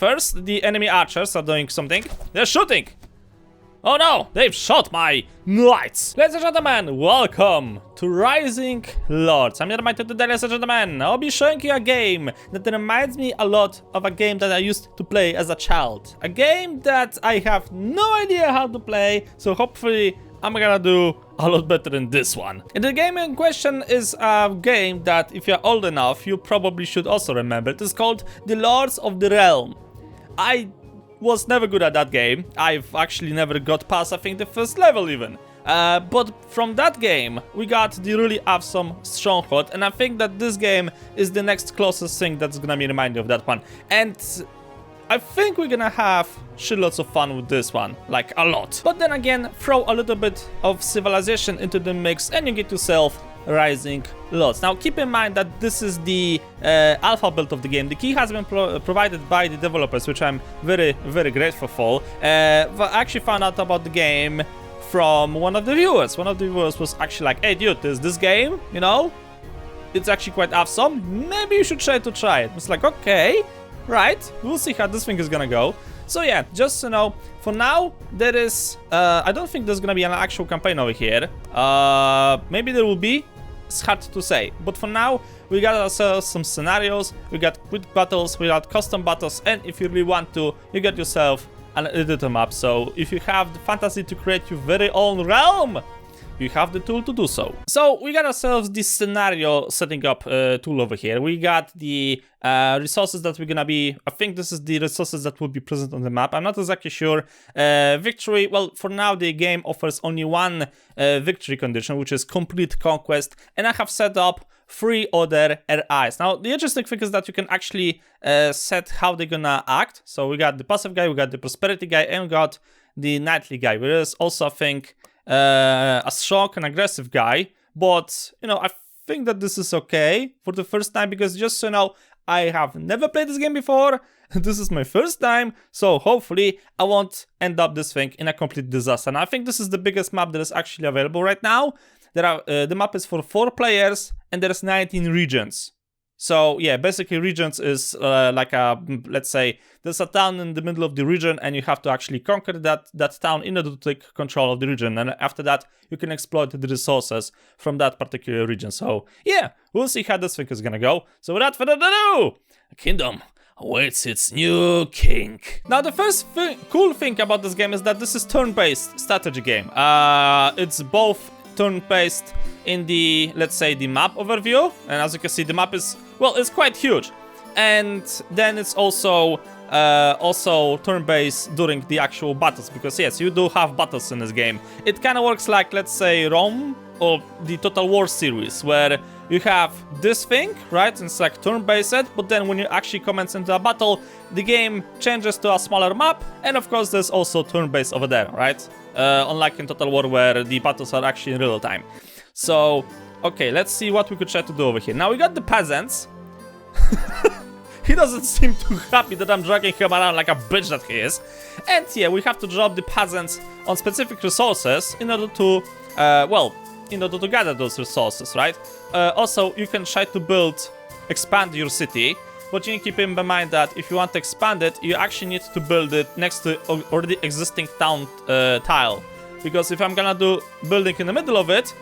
First, the enemy archers are doing something. They're shooting! Oh no, they've shot my knights! Ladies and gentlemen, welcome to Rising Lords. I'm Neodyinamite today, ladies and gentlemen. I'll be showing you a game that reminds me a lot of a game that I used to play as a child. A game that I have no idea how to play, so hopefully I'm gonna do a lot better than this one. And the game in question is a game that, if you're old enough, you probably should also remember. It is called The Lords of the Realm. I was never good at that game. I've actually never got past, I think, the first level even. But from that game, we got the really awesome Stronghold, and I think that this game is the next closest thing that's gonna be reminding of that one. And I think we're gonna have shitloads of fun with this one, like a lot. But then again, throw a little bit of civilization into the mix and you get yourself Rising Lords. Now keep in mind that this is the alpha build of the game. The key has been provided by the developers, which I'm very, very grateful for. I actually found out about the game from one of the viewers. One of the viewers was actually like, hey dude, there's this game, you know? It's actually quite awesome. Maybe you should try to try it. It's like, okay, right, we'll see how this thing is gonna go. So yeah, just so you know, for now, there is, I don't think there's gonna be an actual campaign over here. Maybe there will be, it's hard to say. But for now, we got ourselves some scenarios, we got quick battles, we got custom battles, and if you really want to, you get yourself an editor map. So if you have the fantasy to create your very own realm, you have the tool to do so. So we got ourselves this scenario setting up tool over here. We got the resources that we're gonna be, I think this is the resources that will be present on the map. I'm not exactly sure. Victory, well, for now the game offers only one victory condition, which is complete conquest, and I have set up 3 other RIs. Now the interesting thing is that you can actually set how they're gonna act. So we got the passive guy, we got the prosperity guy, and we got the knightly guy. There is also, I think, a strong and aggressive guy, but you know, I think that this is okay for the first time, because just so you know, I have never played this game before. This is my first time, so hopefully I won't end up this thing in a complete disaster. And I think this is the biggest map that is actually available right now. There are the map is for 4 players and there's 19 regions. So yeah, basically regions is like a, let's say, there's a town in the middle of the region and you have to actually conquer that town in order to take control of the region. And after that, you can exploit the resources from that particular region. So yeah, we'll see how this thing is gonna go. So without further ado, a kingdom awaits its new king. Now the first cool thing about this game is that this is turn-based strategy game. It's both turn-based in the, let's say, the map overview, and as you can see, the map is, well, it's quite huge, and then it's also turn-based during the actual battles, because yes, you do have battles in this game. It kind of works like, let's say, Rome or the Total War series, where you have this thing, right? It's like turn-based, but then when you actually commence into a battle, the game changes to a smaller map, and of course there's also turn-based over there, right? Unlike in Total War, where the battles are actually in real time. So, okay, let's see what we could try to do over here. Now we got the peasants. He doesn't seem too happy that I'm dragging him around like a bitch that he is. And yeah, we have to drop the peasants on specific resources in order to, well, in order to gather those resources, right? Also, you can try to expand your city, but you need to keep in mind that if you want to expand it, you actually need to build it next to already existing town tile. Because if I'm gonna do building in the middle of it,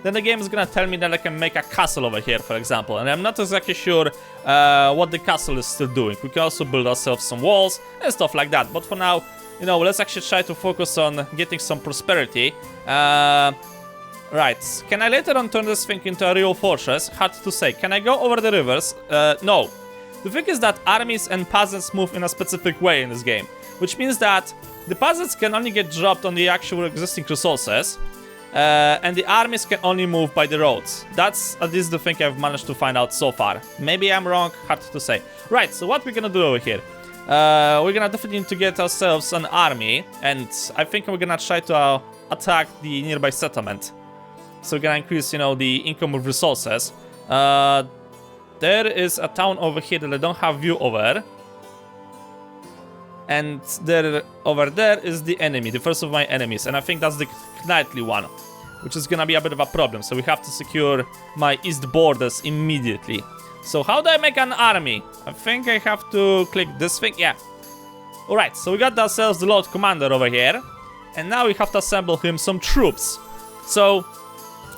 then the game is gonna tell me that I can make a castle over here, for example. And I'm not exactly sure what the castle is still doing. We can also build ourselves some walls and stuff like that. But for now, you know, let's actually try to focus on getting some prosperity. Right, can I later on turn this thing into a real fortress? Hard to say. Can I go over the rivers? No. The thing is that armies and peasants move in a specific way in this game, which means that the peasants can only get dropped on the actual existing resources, and the armies can only move by the roads. That's at least the thing I've managed to find out so far. Maybe I'm wrong, hard to say. Right, so what we're gonna do over here? We're gonna definitely need to get ourselves an army, and I think we're gonna try to attack the nearby settlement. So we're gonna increase, you know, the income of resources. There is a town over here that I don't have view over. And there, over there is the enemy, the first of my enemies. And I think that's the knightly one, which is gonna be a bit of a problem. So we have to secure my east borders immediately. So how do I make an army? I think I have to click this thing. Yeah, Alright, so we got ourselves the Lord Commander over here. And now we have to assemble him some troops. So,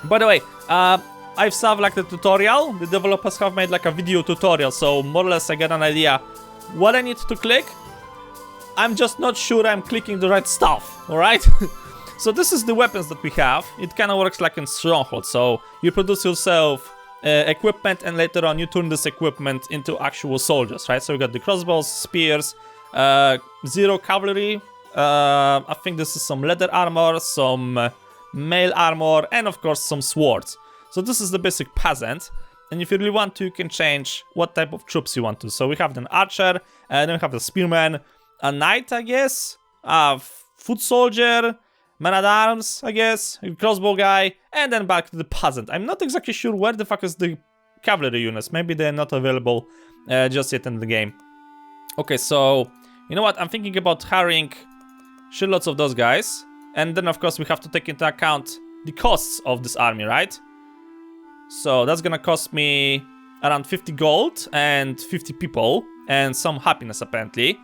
by the way, I've saved like the tutorial. The developers have made like a video tutorial, so more or less I get an idea what I need to click. I'm just not sure I'm clicking the right stuff, alright? So this is the weapons that we have. It kind of works like in Stronghold, so you produce yourself equipment and later on you turn this equipment into actual soldiers, right? So we got the crossbows, spears, 0 cavalry, I think this is some leather armor, some mail armor, and of course some swords. So this is the basic peasant, and if you really want to, you can change what type of troops you want to. So we have an archer, and then we have the spearman, a knight, I guess, a foot soldier, man-at-arms, I guess, a crossbow guy, and then back to the peasant. I'm not exactly sure where the fuck is the cavalry units. Maybe they're not available just yet in the game. Okay, so, you know what? I'm thinking about hiring shitloads of those guys. And then, of course, we have to take into account the costs of this army, right? So that's gonna cost me around 50 gold and 50 people and some happiness, apparently.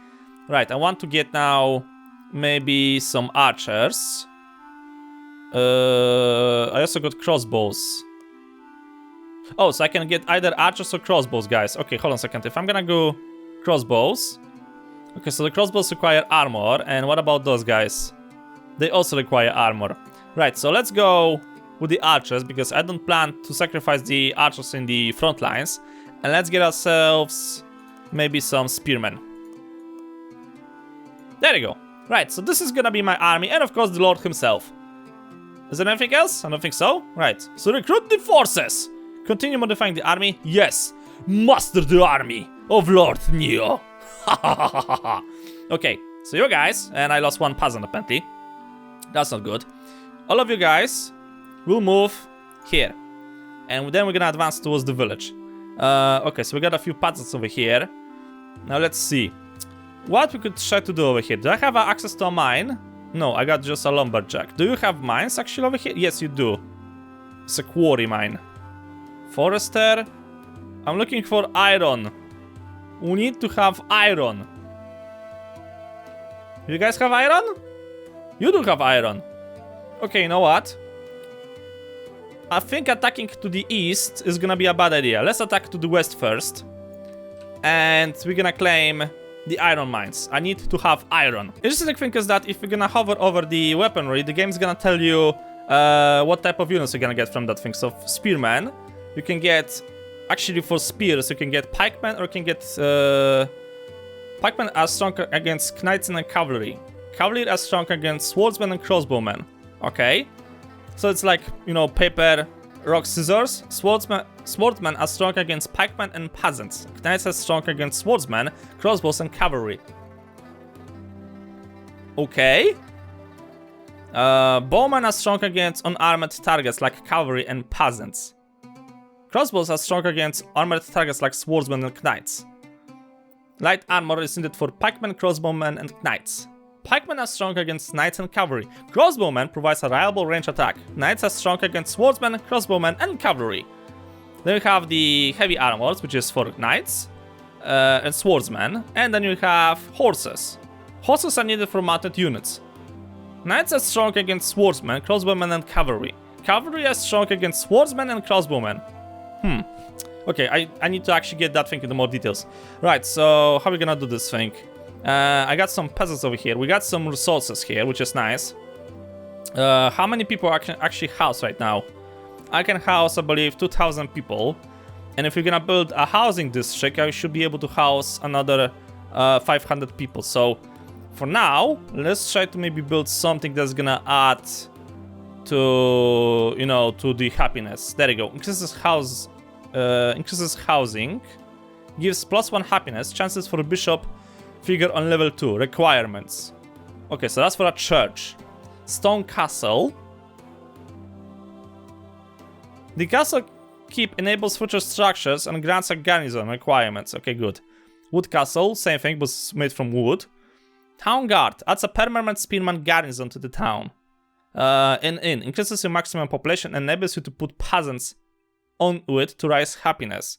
Right, I want to get now maybe some archers. I also got crossbows. Oh, so I can get either archers or crossbows, guys. Okay, hold on a second. If I'm gonna go crossbows... Okay, so the crossbows require armor. And what about those guys? They also require armor. Right, so let's go with the archers, because I don't plan to sacrifice the archers in the front lines. And let's get ourselves maybe some spearmen. There you go. Right, so this is gonna be my army, and of course the Lord himself. Is there anything else? I don't think so. Right, so recruit the forces. Continue modifying the army. Yes, master the army of Lord Neo. Okay, so you guys, and I lost one peasant apparently. That's not good. All of you guys will move here. And then we're gonna advance towards the village. Okay, so we got a few peasants over here. Now let's see. What we could try to do over here. Do I have access to a mine? No, I got just a lumberjack. Do you have mines actually over here? Yes, you do. It's a quarry mine. Forester. I'm looking for iron. We need to have iron. You guys have iron? You do have iron. Okay, you know what? I think attacking to the east is gonna be a bad idea. Let's attack to the west first. And we're gonna claim the iron mines. I need to have iron. Interesting thing is that if you're gonna hover over the weaponry, the game's gonna tell you what type of units you're gonna get from that thing. So spearman, you can get, actually for spears, you can get pikemen, or you can get pikemen are stronger against knights and cavalry. Cavalry are strong against swordsmen and crossbowmen. Okay, so it's like, you know, paper, rock, scissors. Swordsmen are strong against pikemen and peasants. Knights are strong against swordsmen, crossbows, and cavalry. Okay. Bowmen are strong against unarmored targets like cavalry and peasants. Crossbows are strong against armored targets like swordsmen and knights. Light armor is needed for pikemen, crossbowmen, and knights. Pikemen are strong against knights and cavalry. Crossbowmen provides a reliable range attack. Knights are strong against swordsmen, crossbowmen, and cavalry. Then you have the heavy armors, which is for knights and swordsmen. And then you have horses. Horses are needed for mounted units. Knights are strong against swordsmen, crossbowmen, and cavalry. Cavalry are strong against swordsmen and crossbowmen. Okay, I need to actually get that thing into more details. Right, so how are we gonna do this thing? I got some peasants over here. We got some resources here, which is nice. How many people I can actually house right now? I can house, I believe, 2,000 people. And if you're gonna build a housing district, I should be able to house another 500 people. So for now, let's try to maybe build something that's gonna add to, you know, to the happiness. There you go. Increases housing, gives +1 happiness, chances for a bishop figure on level 2, requirements. Okay, so that's for a church. Stone castle. The castle keep enables future structures and grants a garrison requirements. Okay, good. Wood castle, same thing, but made from wood. Town guard adds a permanent spearman garrison to the town. Inn increases your maximum population and enables you to put peasants on it to raise happiness.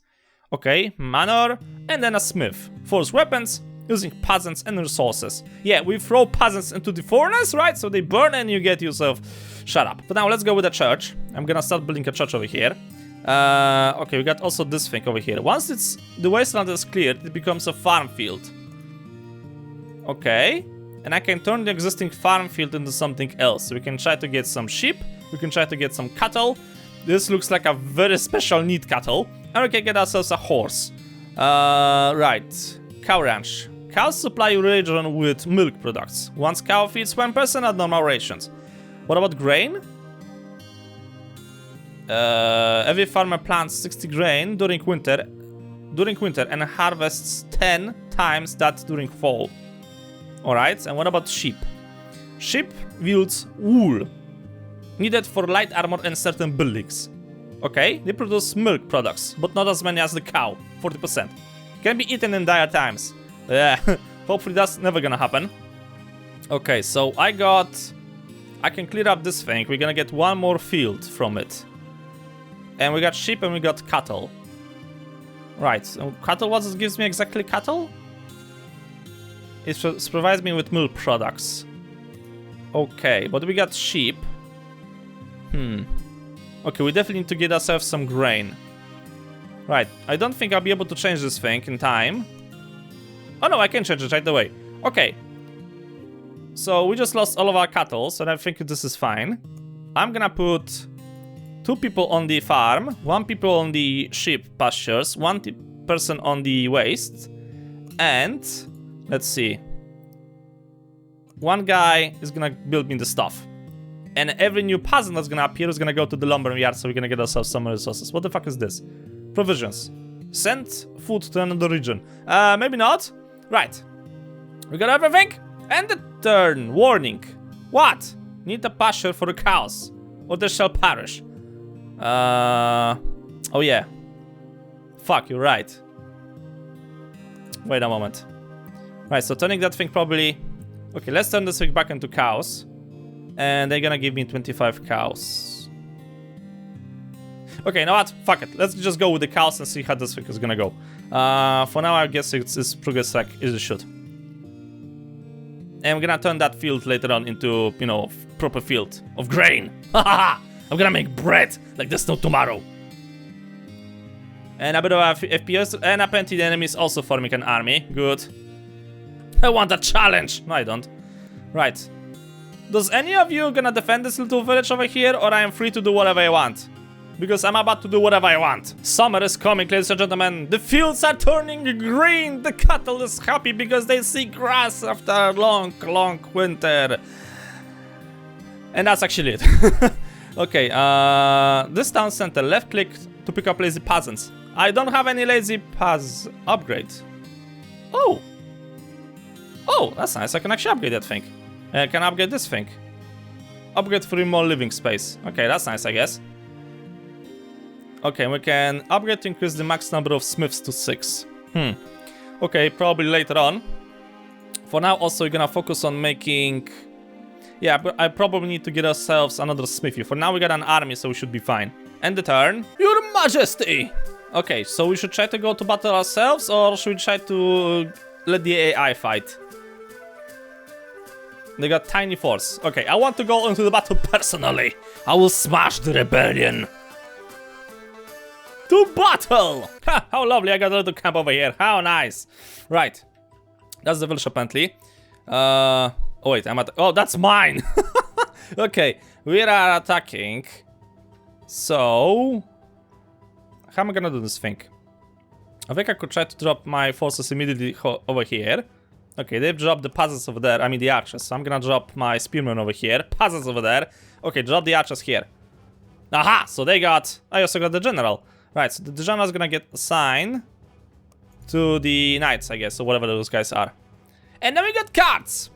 Okay, manor, and then a smith. Force weapons, using peasants and resources. Yeah, we throw peasants into the furnace, right? So they burn and you get yourself... Shut up. But now let's go with the church. I'm gonna start building a church over here. Okay, we got also this thing over here. Once the wasteland is cleared, it becomes a farm field. Okay. And I can turn the existing farm field into something else. So we can try to get some sheep. We can try to get some cattle. This looks like a very special need cattle. And we can get ourselves a horse. Right. Cow ranch. Cows supply your region with milk products. Once cow feeds one person at normal rations. What about grain? Every farmer plants 60 grain during winter and harvests 10 times that during fall. Alright, and what about sheep? Sheep yields wool, needed for light armor and certain buildings. Okay, they produce milk products, but not as many as the cow, 40%. Can be eaten in dire times. Yeah, hopefully that's never gonna happen. Okay, so I can clear up this thing. We're gonna get one more field from it. And we got sheep and we got cattle. Right, so cattle, what gives me exactly cattle? It provides me with milk products. Okay, but we got sheep. Okay, we definitely need to get ourselves some grain. Right, I don't think I'll be able to change this thing in time. Oh no, I can change it right away. Okay. So we just lost all of our cattle, so I think this is fine. I'm gonna put 2 people on the farm, 1 people on the sheep pastures, 1 person on the waste, and let's see. 1 guy is gonna build me the stuff. And every new peasant that's gonna appear is gonna go to the lumber yard, so we're gonna get ourselves some resources. What the fuck is this? Provisions. Send food to another region. Maybe not. Right. We got everything? And the turn. Warning. What? Need a pasture for the cows, or they shall perish. Oh yeah. Fuck, you're right. Wait a moment. Right, so turning that thing probably... Okay, let's turn this thing back into cows. And they're gonna give me 25 cows. Okay, you know what? Fuck it. Let's just go with the cows and see how this thing is gonna go. For now, I guess it's progress like it should. And we're gonna turn that field later on into, you know, proper field of grain. Haha! I'm gonna make bread like there's no tomorrow. And a bit of FPS, and apparently the enemy is also forming an army. Good. I want a challenge. No, I don't. Right. Does any of you gonna defend this little village over here, or I am free to do whatever I want? Because I'm about to do whatever I want. Summer is coming, ladies and gentlemen. The fields are turning green. The cattle is happy because they see grass after a long, long winter. And that's actually it. Okay, this town center, left click to pick up lazy peasants. I don't have any lazy upgrade. Oh. Oh, that's nice. I can actually upgrade that thing. I can upgrade this thing. Upgrade for more living space. Okay, that's nice, I guess. Okay, we can upgrade to increase the max number of smiths to 6. Okay, probably later on. For now, also, we're gonna focus on making... Yeah, but I probably need to get ourselves another smithy. For now, we got an army, so we should be fine. End the turn. Your Majesty! Okay, so we should try to go to battle ourselves, or should we try to let the AI fight? They got tiny force. Okay, I want to go into the battle personally. I will smash the rebellion. To battle! Ha, how lovely, I got a little camp over here. How nice. Right. That's the village apparently. Oh wait, I'm at... Oh, that's mine! Okay, we are attacking. So... How am I gonna do this thing? I think I could try to drop my forces immediately over here. Okay, they've dropped the peasants over there. I mean the archers. So I'm gonna drop my spearmen over here. Peasants over there. Okay, drop the archers here. Aha! So they got... I also got the general. Right, so the general is gonna get assigned to the knights, I guess, or whatever those guys are. And then we got cards.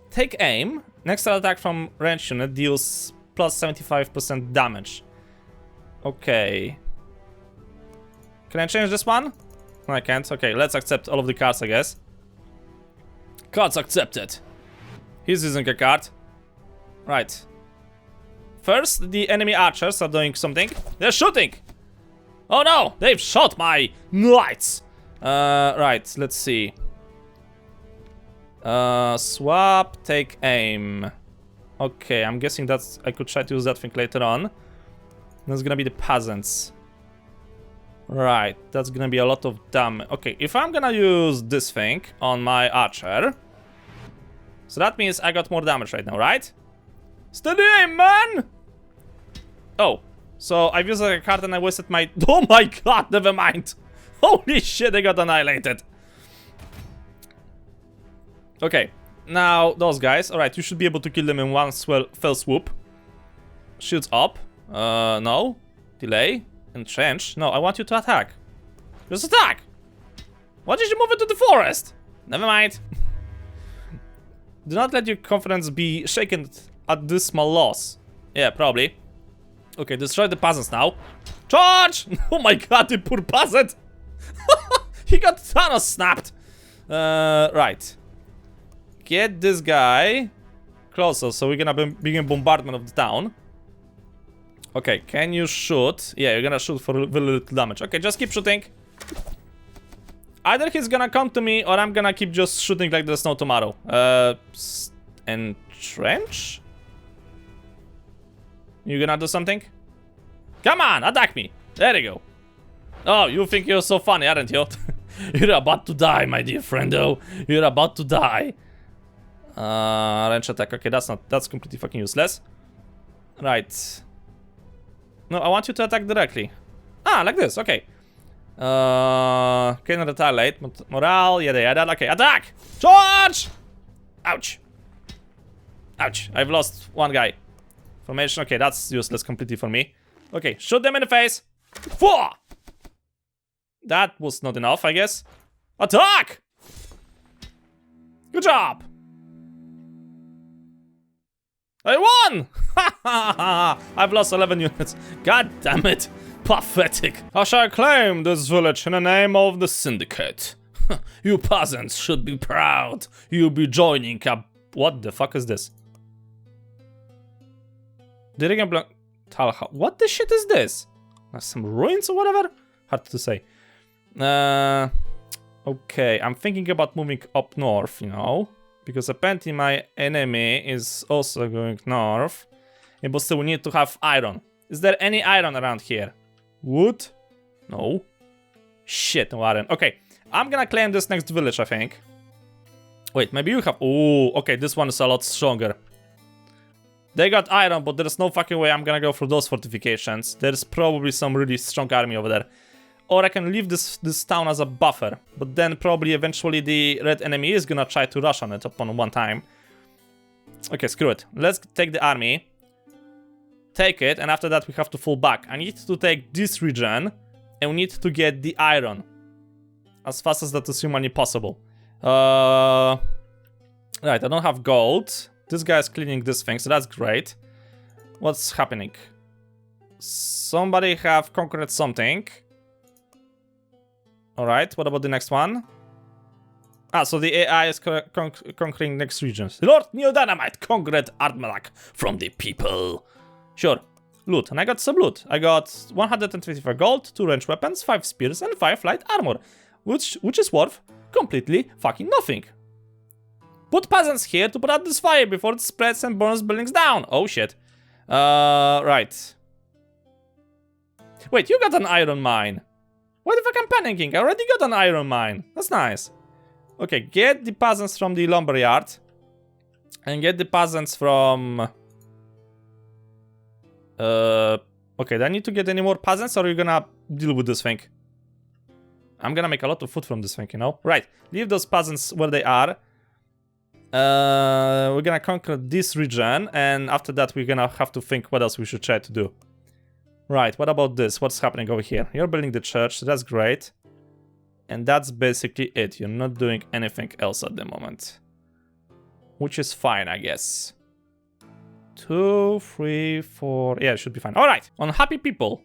Take aim. Next attack from range unit deals plus 75% damage. Okay. Can I change this one? No, I can't. Okay, let's accept all of the cards, I guess. Cards accepted. He's using a card. Right. First, the enemy archers are doing something. They're shooting! Oh no! They've shot my knights! Right, let's see. Swap, take aim. Okay, I'm guessing that's... I could try to use that thing later on. That's gonna be the peasants. Right, that's gonna be a lot of damage. Okay, if I'm gonna use this thing on my archer... So that means I got more damage right now, right? Steady aim, man! Oh, so I've used a card and I wasted my... Oh my god, never mind! Holy shit, they got annihilated. Okay, now those guys. Alright, you should be able to kill them in one fell swoop. Shields up. No. Delay. Entrench. No, I want you to attack. Just attack! Why did you move into the forest? Never mind. Do not let your confidence be shaken at this small loss. Yeah, probably. Okay, destroy the peasants now. Charge! Oh my god, the poor peasant! He got Thanos snapped. Right. Get this guy closer, so we're gonna begin bombardment of the town. Okay, can you shoot? Yeah, you're gonna shoot for very little damage. Okay, just keep shooting. Either he's gonna come to me, or I'm gonna keep just shooting like there's no tomorrow. Entrench? You gonna do something? Come on, attack me. There you go. Oh, you think you're so funny, aren't you? You're about to die, my dear friendo. You're about to die. Wrench attack. Okay, that's completely fucking useless. Right. No, I want you to attack directly. Ah, like this. Okay. Can retaliate. Morale. Yada yada. Okay, attack! Charge! Ouch. Ouch. I've lost one guy. Formation. Okay, that's useless completely for me. Okay, shoot them in the face. Four! That was not enough, I guess. Attack! Good job! I won! I've lost 11 units. God damn it. Pathetic. I shall claim this village in the name of the syndicate. You peasants should be proud. You'll be joining a... What the fuck is this? What the shit is this? Some ruins or whatever? Hard to say. Okay, I'm thinking about moving up north, you know. Because apparently my enemy is also going north. But still, we need to have iron. Is there any iron around here? Wood? No. Shit, no iron. Okay, I'm gonna claim this next village, I think. Wait, maybe you have... Oh, okay, this one is a lot stronger. They got iron, but there's no fucking way I'm gonna go for those fortifications. There's probably some really strong army over there. Or I can leave this town as a buffer. But then probably eventually the red enemy is gonna try to rush on it upon one time. Okay, screw it. Let's take the army. Take it, and after that we have to fall back. I need to take this region, and we need to get the iron. As fast as that is humanly possible. Right, I don't have gold. This guy's cleaning this thing, so that's great. What's happening? Somebody have conquered something. Alright, what about the next one? Ah, so the AI is conquering next regions. Lord Neodyinamite conquered Artmalak from the people. Sure. Loot. And I got some loot. I got 125 gold, 2 ranged weapons, 5 spears, and 5 light armor. Which is worth completely fucking nothing. Put peasants here to put out this fire before it spreads and burns buildings down. Oh shit. Right. Wait, you got an iron mine. Why the fuck I'm panicking? I already got an iron mine. That's nice. Okay, get the peasants from the lumberyard. And get the peasants from... Okay, do I need to get any more peasants, or are you gonna deal with this thing? I'm gonna make a lot of food from this thing, you know? Right, leave those peasants where they are. We're gonna conquer this region, and after that we're gonna have to think what else we should try to do. Right, what about this? What's happening over here? You're building the church, so that's great. And that's basically it. You're not doing anything else at the moment. Which is fine, I guess. 2, 3, 4... Yeah, it should be fine. Alright, unhappy people.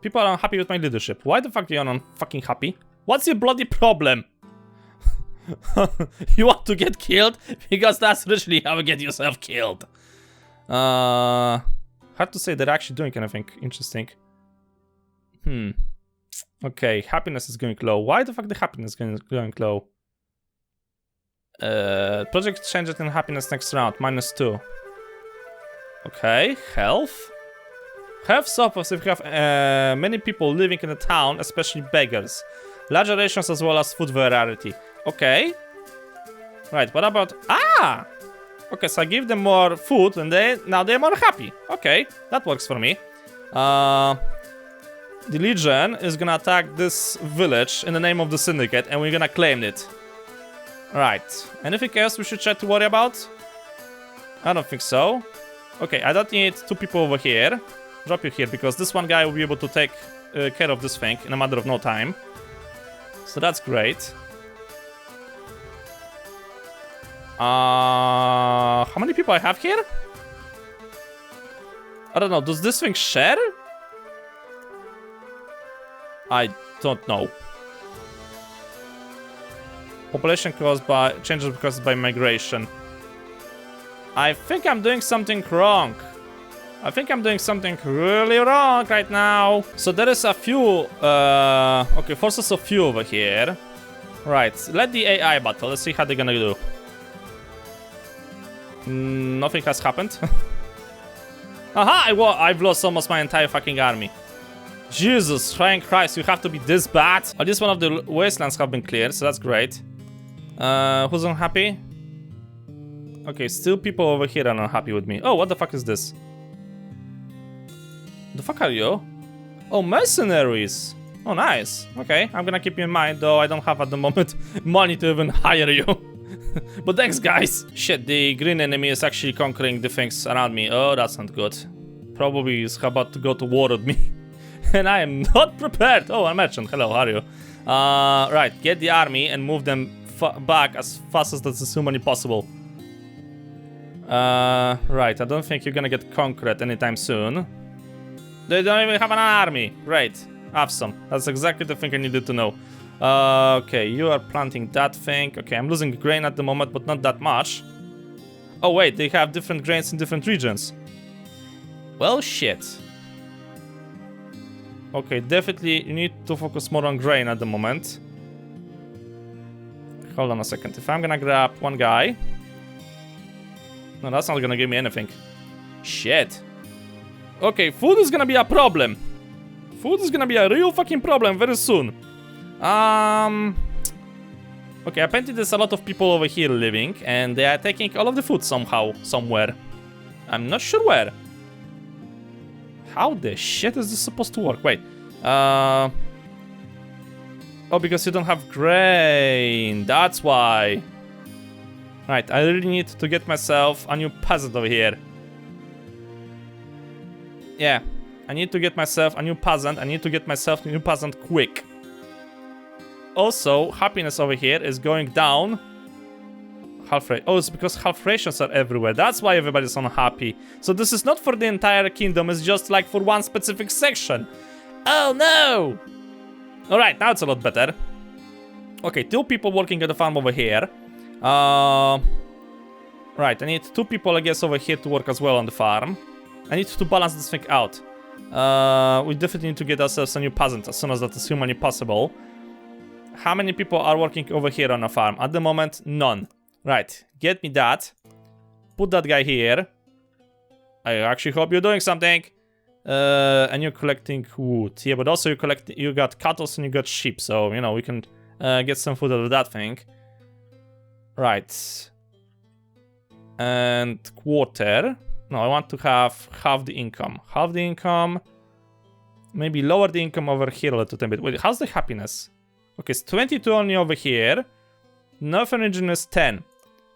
People are unhappy with my leadership. Why the fuck are you unfucking happy? What's your bloody problem? You want to get killed? Because that's literally how you get yourself killed. Hard to say they're actually doing anything interesting. Okay, happiness is going low. Why the fuck the happiness is going low? Project changes in happiness next round, -2. Okay, health. Health suffers if you have many people living in the town, especially beggars. Larger rations as well as food variety. Okay. Right, what about... Ah! Okay, so I give them more food and now they're more happy. Okay, that works for me. The Legion is gonna attack this village in the name of the Syndicate and we're gonna claim it. Right, anything else we should try to worry about? I don't think so. Okay, I don't need 2 people over here. Drop you here because this one guy will be able to take care of this thing in a matter of no time. So that's great. How many people I have here? I don't know, does this thing share? I don't know. Population caused by changes caused by migration. I think I'm doing something wrong. I think I'm doing something really wrong right now. So there is a few, okay, forces of few over here. Right, let the AI battle. Let's see how they're gonna do. Nothing has happened. Aha! I've lost almost my entire fucking army. Jesus, trying Christ, you have to be this bad. At least one of the wastelands have been cleared, so that's great. Who's unhappy? Okay, still people over here are unhappy with me. Oh, what the fuck is this? The fuck are you? Oh, mercenaries. Oh, nice. Okay, I'm gonna keep you in mind, though I don't have at the moment money to even hire you. But thanks, guys. Shit, the green enemy is actually conquering the things around me. Oh, that's not good. Probably is about to go to war with me. And I am not prepared. Oh, a merchant. Hello, how are you? Right, get the army and move them back as fast as that's humanly possible. Right, I don't think you're gonna get conquered anytime soon. They don't even have an army. Great. Awesome. That's exactly the thing I needed to know. Okay, you are planting that thing. Okay, I'm losing grain at the moment, but not that much. Oh, wait, they have different grains in different regions. Well, shit. Okay, definitely you need to focus more on grain at the moment. Hold on a second. If I'm gonna grab one guy... No, that's not gonna give me anything. Shit. Okay, food is gonna be a problem. Food is gonna be a real fucking problem very soon. Okay, apparently there's a lot of people over here living, and they are taking all of the food somehow, somewhere. I'm not sure where. How the shit is this supposed to work? Wait. Oh, because you don't have grain. That's why. Right, I really need to get myself a new peasant over here. Yeah, I need to get myself a new peasant. I need to get myself a new peasant quick. Also, happiness over here is going down. Oh, it's because half rations are everywhere. That's why everybody's unhappy. So this is not for the entire kingdom. It's just like for one specific section. Oh, no! Alright, now it's a lot better. Okay, 2 people working at the farm over here. Right, I need 2 people, I guess, over here to work as well on the farm. I need to balance this thing out. We definitely need to get ourselves a new peasant as soon as that is humanly possible. How many people are working over here on a farm? At the moment, none. Right, get me that. Put that guy here. I actually hope you're doing something. And you're collecting wood. Yeah, but also you got cattle and you got sheep, so you know we can get some food out of that thing. Right. And quarter. No, I want to have half the income. Half the income. Maybe lower the income over here a little bit. Wait, how's the happiness? Okay, it's 22 only over here. Northern region is 10.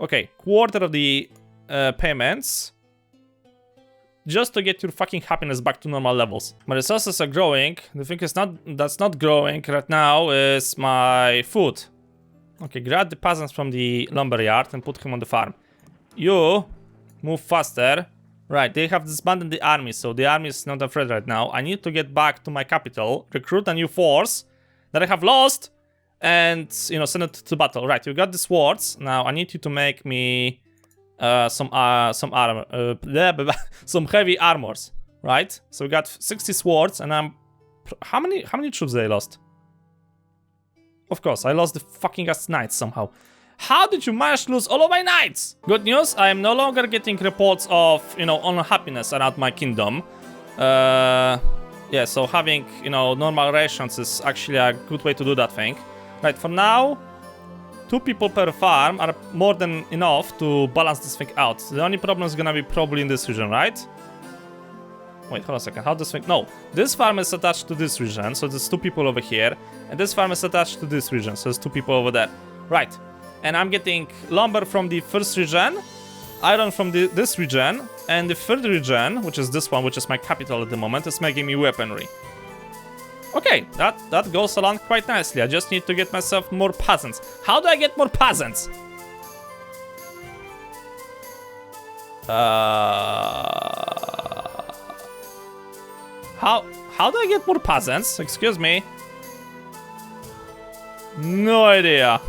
Okay, quarter of the payments. Just to get your fucking happiness back to normal levels. My resources are growing. The thing is that's not growing right now is my food. Okay, grab the peasants from the lumberyard and put him on the farm. You move faster. Right, they have disbanded the army, so the army is not afraid right now. I need to get back to my capital, recruit a new force that I have lost, and, you know, send it to battle. Right, you got the swords. Now, I need you to make me some armor, some heavy armors, right? So we got 60 swords, and I'm... How many troops did I lost? Of course, I lost the fucking ass knights somehow. How did you manage to lose all of my knights? Good news, I am no longer getting reports of, you know, unhappiness around my kingdom. Yeah, so having, you know, normal rations is actually a good way to do that thing. Right, for now, 2 people per farm are more than enough to balance this thing out. The only problem is gonna be probably in this region, right? Wait, hold on a second. How this thing? No, this farm is attached to this region, so there's 2 people over here, and this farm is attached to this region, so there's 2 people over there. Right, and I'm getting lumber from the first region, iron from this region, and the third region, which is this one, which is my capital at the moment, is making me weaponry. Okay, that goes along quite nicely. I just need to get myself more peasants. How do I get more peasants? How do I get more peasants? Excuse me. No idea.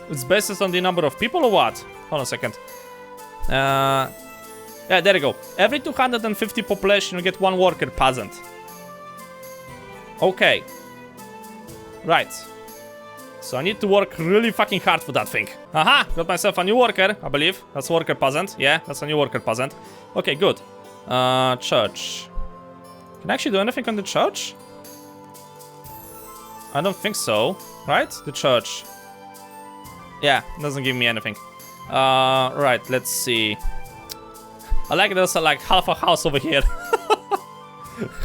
It's based on the number of people or what? Hold on a second. Yeah, there you go. Every 250 population, you get 1 worker peasant. Okay. Right. So I need to work really fucking hard for that thing. Aha! Got myself a new worker, I believe. That's worker peasant. Yeah, that's a new worker peasant. Okay, good. Church. Can I actually do anything on the church? I don't think so. Right? The church. Yeah, doesn't give me anything. Right, let's see. I like there's like half a house over here.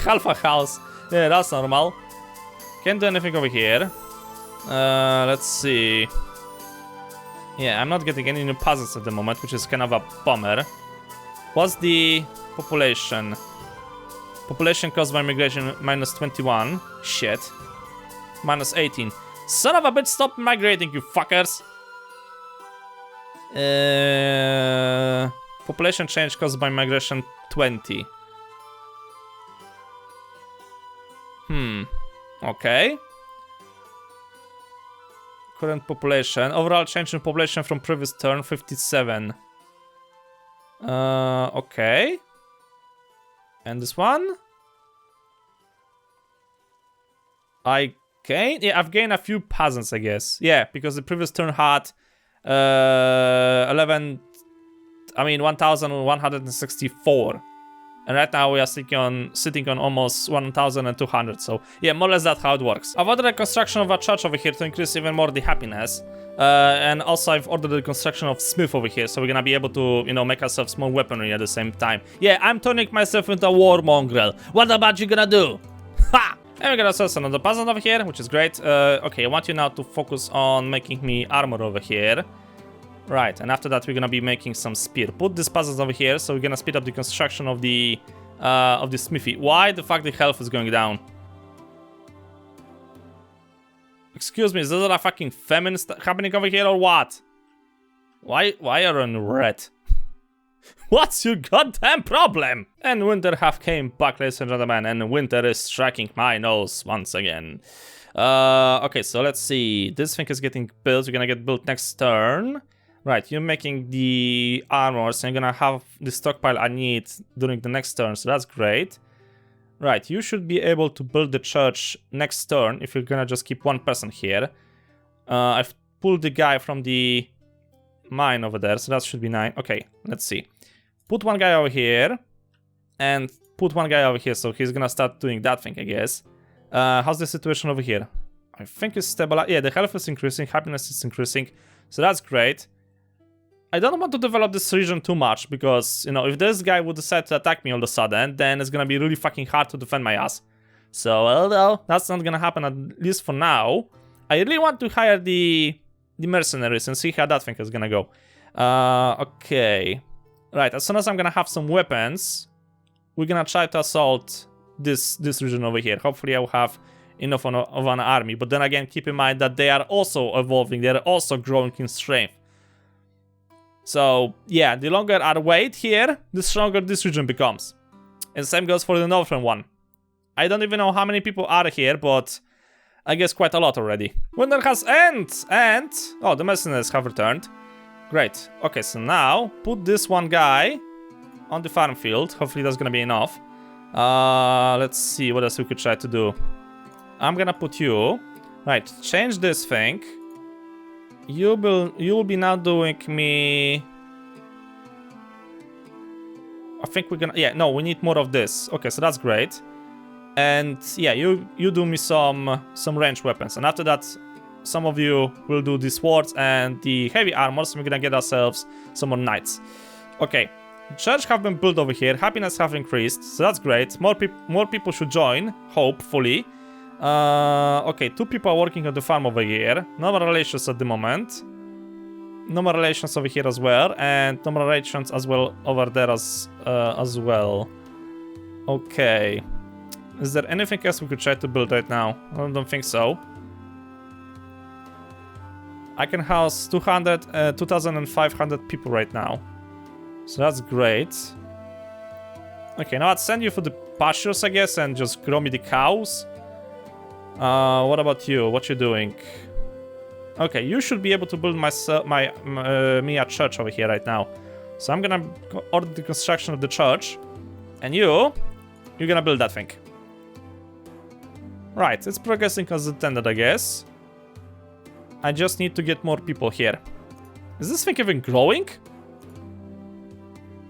Half a house. Yeah, that's normal. Can't do anything over here. Let's see. Yeah, I'm not getting any new puzzles at the moment, which is kind of a bummer. What's the population? Population caused by migration minus 21. Shit. Minus 18. Son of a bitch, stop migrating, you fuckers. Population change caused by migration 20. Okay. Current population. Overall change in population from previous turn 57. Okay. And this one? I've gained a few peasants, I guess. Yeah, because the previous turn had 1164. And right now we are sitting on almost 1,200. So yeah, more or less that's how it works. I've ordered the construction of a church over here to increase even more the happiness. And also I've ordered the construction of smith over here, so we're gonna be able to, you know, make ourselves more weaponry at the same time. Yeah, I'm turning myself into a war mongrel. What about you gonna do? Ha! And we got ourselves another peasant over here, which is great. Okay, I want you now to focus on making me armor over here. Right, and after that we're gonna be making some spear. Put this puzzles over here, so we're gonna speed up the construction of the smithy. Why the fuck the health is going down? Excuse me, is there a fucking famine happening over here or what? Why are you in red? What's your goddamn problem? And winter have came back, ladies and gentlemen, and winter is striking my nose once again. Okay, so let's see. This thing is getting built. We're gonna get built next turn. Right, you're making the armors, and you're gonna have the stockpile I need during the next turn, so that's great. Right, you should be able to build the church next turn if you're gonna just keep 1 person here. I've pulled the guy from the mine over there, so that should be 9. Okay, let's see. Put 1 guy over here, and put 1 guy over here, so he's gonna start doing that thing, I guess. How's the situation over here? I think it's stable. Yeah, the health is increasing, happiness is increasing, so that's great. I don't want to develop this region too much, because, you know, if this guy would decide to attack me all of a sudden, then it's gonna be really fucking hard to defend my ass. So, well, that's not gonna happen, at least for now. I really want to hire the mercenaries and see how that thing is gonna go. Okay. Right, as soon as I'm gonna have some weapons, we're gonna try to assault this region over here. Hopefully I'll have enough of an army, but then again, keep in mind that they are also evolving, they're also growing in strength. So, yeah, the longer I wait here, the stronger this region becomes. And same goes for the northern one. I don't even know how many people are here, but I guess quite a lot already. Winter has ended, and... oh, the mercenaries have returned. Great. Okay, so now, put this 1 guy on the farm field. Hopefully that's gonna be enough. Let's see what else we could try to do. I'm gonna put you... right, change this thing. You'll be now doing me. I think we're gonna. Yeah, no, we need more of this. Okay, so that's great. And yeah, you do me some ranged weapons, and after that, some of you will do the swords and the heavy armor. So we're gonna get ourselves some more knights. Okay, church have been built over here. Happiness have increased, so that's great. More people should join, hopefully. Okay, 2 people are working on the farm over here. No more relations at the moment. No more relations over here as well, and no more relations as well over there as well. Okay. Is there anything else we could try to build right now? I don't think so. I can house 2,500 people right now. So that's great. Okay, now I'd send you for the pastures, I guess, and just grow me the cows. What about you? What you doing? Okay, you should be able to build me a church over here right now. So I'm gonna order the construction of the church. And you're gonna build that thing. Right, it's progressing as intended, I guess. I just need to get more people here. Is this thing even growing?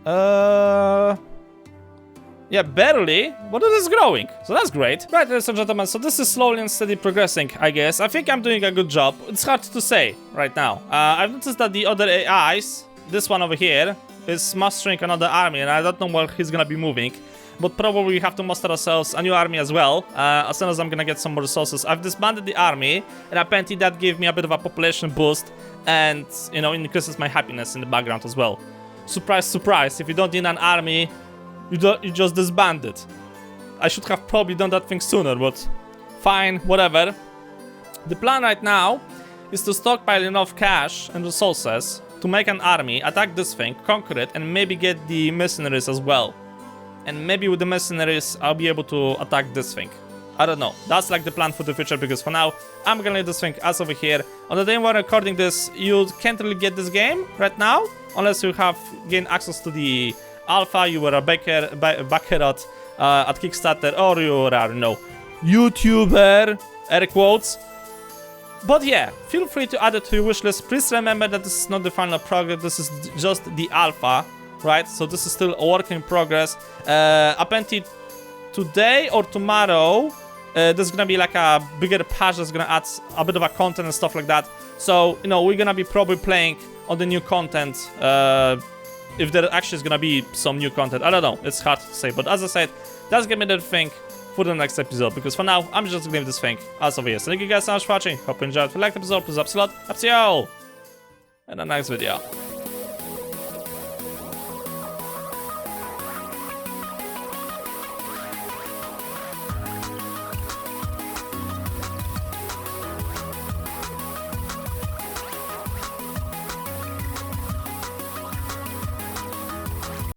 Yeah, barely, but it is growing, so that's great. Right, ladies and gentlemen, so this is slowly and steady progressing, I guess. I think I'm doing a good job. It's hard to say right now. I've noticed that the other AIs, this one over here, is mastering another army, and I don't know where he's gonna be moving. But probably we have to muster ourselves a new army as well, as soon as I'm gonna get some more resources. I've disbanded the army, and apparently that gave me a bit of a population boost, and, you know, increases my happiness in the background as well. Surprise, surprise, if you don't need an army, you just disband it. I should have probably done that thing sooner, but fine, whatever. The plan right now is to stockpile enough cash and resources to make an army, attack this thing, conquer it, and maybe get the mercenaries as well. And maybe with the mercenaries, I'll be able to attack this thing. I don't know. That's like the plan for the future, because for now, I'm gonna leave this thing as over here. On the day when I'm recording this, you can't really get this game right now, unless you have gained access to the alpha, you were a backer at Kickstarter, or you are, you know, YouTuber, air quotes. But yeah, feel free to add it to your wishlist. Please remember that this is not the final product, this is just the alpha. Right, so this is still a work in progress. Apparently today or tomorrow, there's gonna be like a bigger patch that's gonna add a bit of a content and stuff like that. So, you know, we're gonna be probably playing on the new content. If there actually is gonna be some new content, I don't know, it's hard to say. But as I said, that's gonna be the thing for the next episode, because for now, I'm just gonna leave this thing as of here. So thank you guys so much for watching. Hope you enjoyed. If you liked the episode, please subscribe. I'll see you all in the next video.